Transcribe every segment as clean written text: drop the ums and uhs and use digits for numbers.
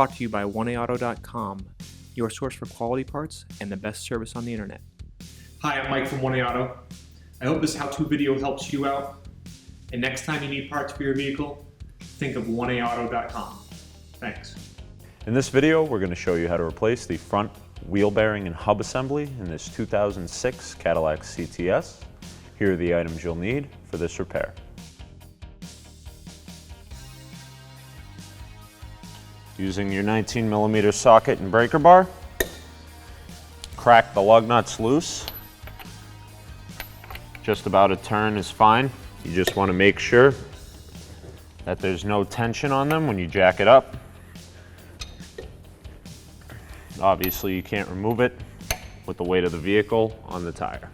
brought to you by 1AAuto.com, your source for quality parts and the best service on the internet. Hi, I'm Mike from 1A Auto. I hope this how-to video helps you out. And next time you need parts for your vehicle, think of 1AAuto.com. Thanks. In this video, we're going to show you how to replace the front wheel bearing and hub assembly in this 2006 Cadillac CTS. Here are the items you'll need for this repair. Using your 19mm socket and breaker bar, crack the lug nuts loose. Just about a turn is fine. You just want to make sure that there's no tension on them when you jack it up. Obviously, you can't remove it with the weight of the vehicle on the tire.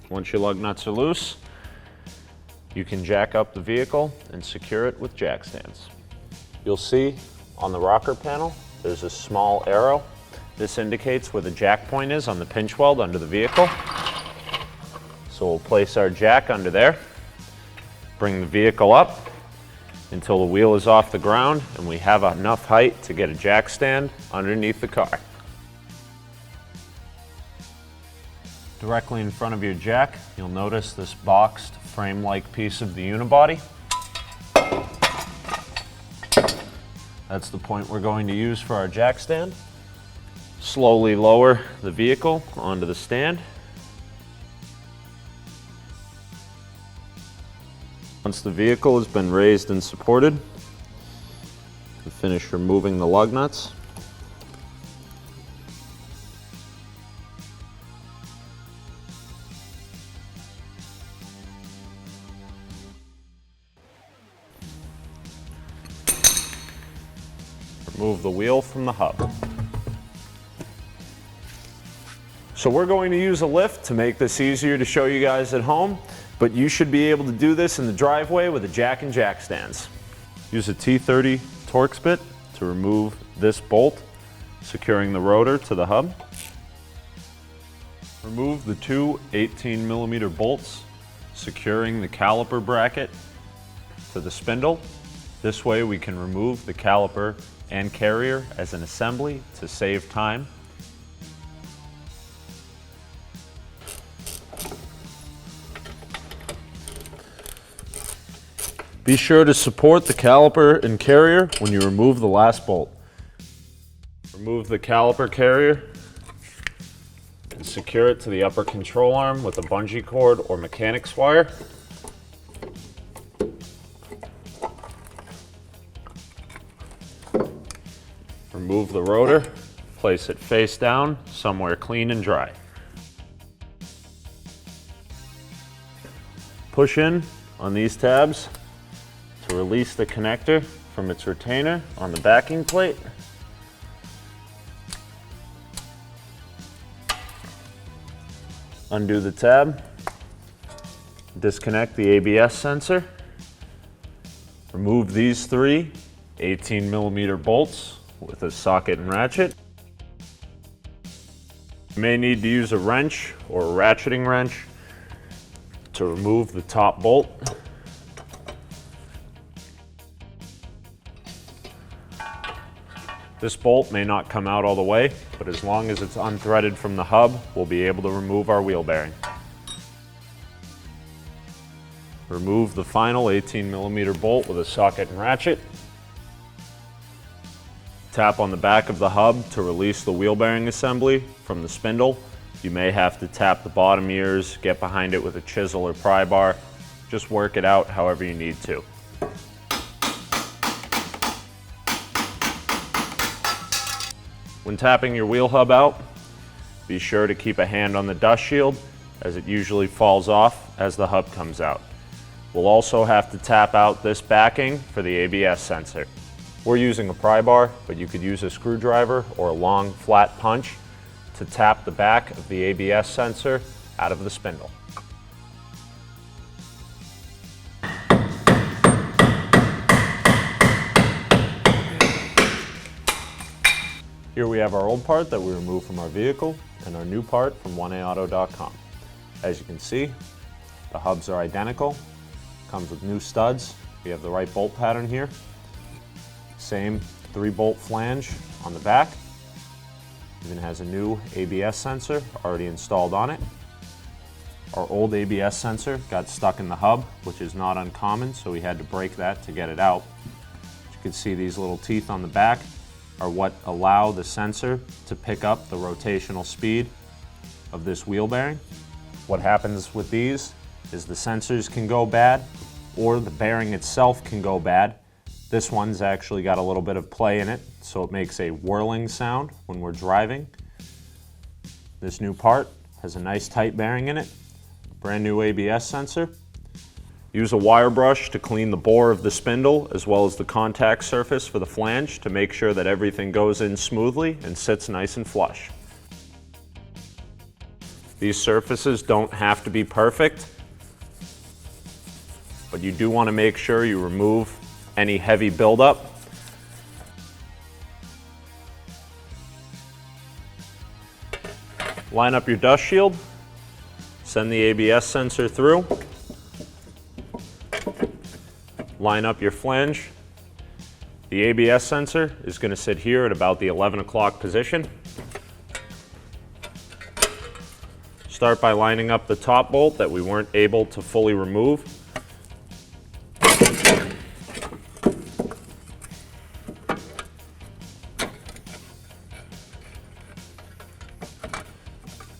Once your lug nuts are loose, you can jack up the vehicle and secure it with jack stands. You'll see on the rocker panel, there's a small arrow. This indicates where the jack point is on the pinch weld under the vehicle. So we'll place our jack under there, bring the vehicle up until the wheel is off the ground and we have enough height to get a jack stand underneath the car. Directly in front of your jack, you'll notice this boxed frame-like piece of the unibody. That's the point we're going to use for our jack stand. Slowly lower the vehicle onto the stand. Once the vehicle has been raised and supported, we finish removing the lug nuts. Remove the wheel from the hub. So we're going to use a lift to make this easier to show you guys at home, but you should be able to do this in the driveway with a jack and jack stands. Use a T30 Torx bit to remove this bolt, securing the rotor to the hub. Remove the two 18mm bolts, securing the caliper bracket to the spindle. This way we can remove the caliper and carrier as an assembly to save time. Be sure to support the caliper and carrier when you remove the last bolt. Remove the caliper carrier and secure it to the upper control arm with a bungee cord or mechanics wire. Remove the rotor, place it face down, somewhere clean and dry. Push in on these tabs to release the connector from its retainer on the backing plate. Undo the tab, disconnect the ABS sensor, remove these three 18mm bolts with a socket and ratchet. You may need to use a wrench or a ratcheting wrench to remove the top bolt. This bolt may not come out all the way, but as long as it's unthreaded from the hub, we'll be able to remove our wheel bearing. Remove the final 18mm bolt with a socket and ratchet. Tap on the back of the hub to release the wheel bearing assembly from the spindle. You may have to tap the bottom ears, get behind it with a chisel or pry bar. Just work it out however you need to. When tapping your wheel hub out, be sure to keep a hand on the dust shield as it usually falls off as the hub comes out. We'll also have to tap out this backing for the ABS sensor. We're using a pry bar, but you could use a screwdriver or a long flat punch to tap the back of the ABS sensor out of the spindle. Here we have our old part that we removed from our vehicle and our new part from 1AAuto.com. As you can see, The hubs are identical. Comes with new studs. We have the right bolt pattern here. Same 3-bolt flange on the back. Even has a new ABS sensor already installed on it. Our old ABS sensor got stuck in the hub, which is not uncommon, so we had to break that to get it out. As you can see, these little teeth on the back are what allow the sensor to pick up the rotational speed of this wheel bearing. What happens with these is the sensors can go bad, or the bearing itself can go bad. This one's actually got a little bit of play in it, so it makes a whirling sound when we're driving. This new part has a nice tight bearing in it, brand new ABS sensor. Use a wire brush to clean the bore of the spindle as well as the contact surface for the flange to make sure that everything goes in smoothly and sits nice and flush. These surfaces don't have to be perfect, but you do want to make sure you remove any heavy buildup. Line up your dust shield, send the ABS sensor through, line up your flange. The ABS sensor is going to sit here at about the 11 o'clock position. Start by lining up the top bolt that we weren't able to fully remove.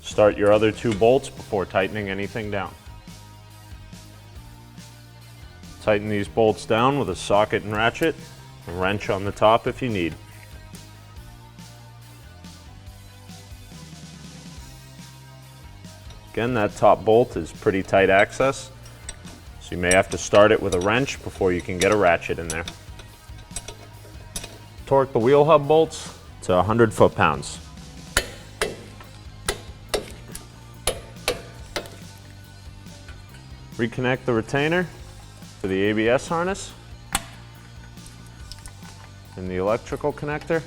Start your other 2 bolts before tightening anything down. Tighten these bolts down with a socket and ratchet, a wrench on the top if you need. Again, that top bolt is pretty tight access, so you may have to start it with a wrench before you can get a ratchet in there. Torque the wheel hub bolts to 100 foot-pounds. Reconnect the retainer to the ABS harness and the electrical connector.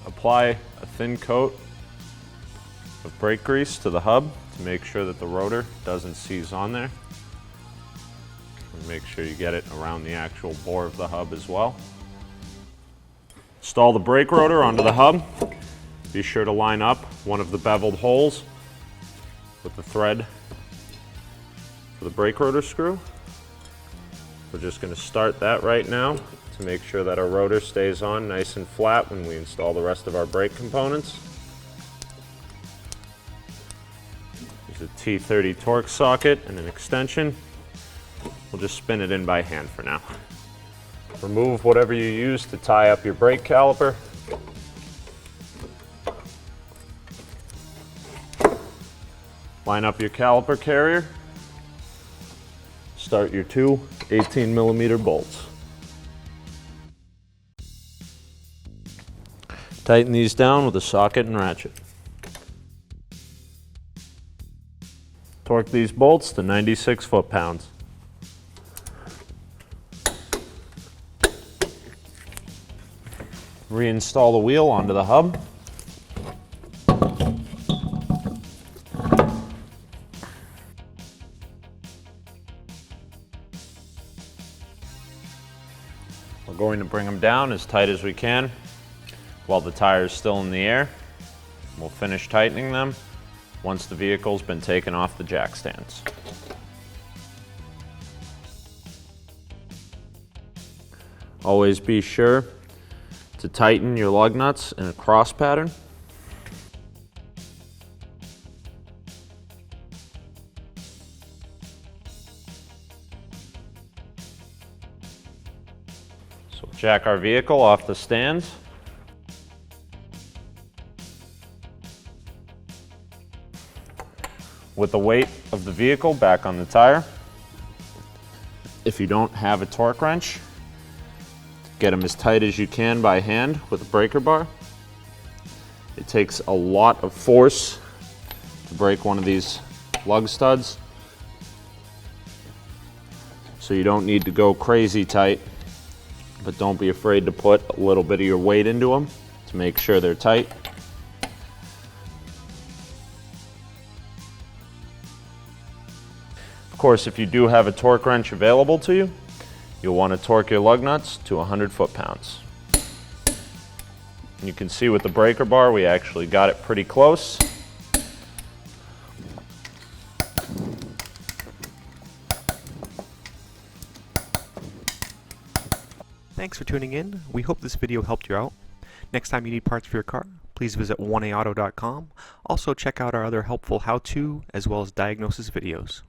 Apply a thin coat of brake grease to the hub to make sure that the rotor doesn't seize on there. And make sure you get it around the actual bore of the hub as well. Install the brake rotor onto the hub. Be sure to line up one of the beveled holes with the thread for the brake rotor screw. We're just going to start that right now to make sure that our rotor stays on nice and flat when we install the rest of our brake components. There's a T30 torque socket and an extension. We'll just spin it in by hand for now. Remove whatever you use to tie up your brake caliper. Line up your caliper carrier. Start your 2 18mm bolts. Tighten these down with a socket and ratchet. Torque these bolts to 96 foot-pounds. Reinstall the wheel onto the hub. We're going to bring them down as tight as we can while the tire is still in the air. We'll finish tightening them once the vehicle's been taken off the jack stands. Always be sure to tighten your lug nuts in a cross pattern. So we'll jack our vehicle off the stands. With the weight of the vehicle back on the tire. If you don't have a torque wrench, get them as tight as you can by hand with a breaker bar. It takes a lot of force to break one of these lug studs, so you don't need to go crazy tight, but don't be afraid to put a little bit of your weight into them to make sure they're tight. course, if you do have a torque wrench available to you, you'll want to torque your lug nuts to 100 foot-pounds. You can see with the breaker bar, we actually got it pretty close. Thanks for tuning in. We hope this video helped you out. Next time you need parts for your car, please visit 1aauto.com. Also check out our other helpful how-to as well as diagnosis videos.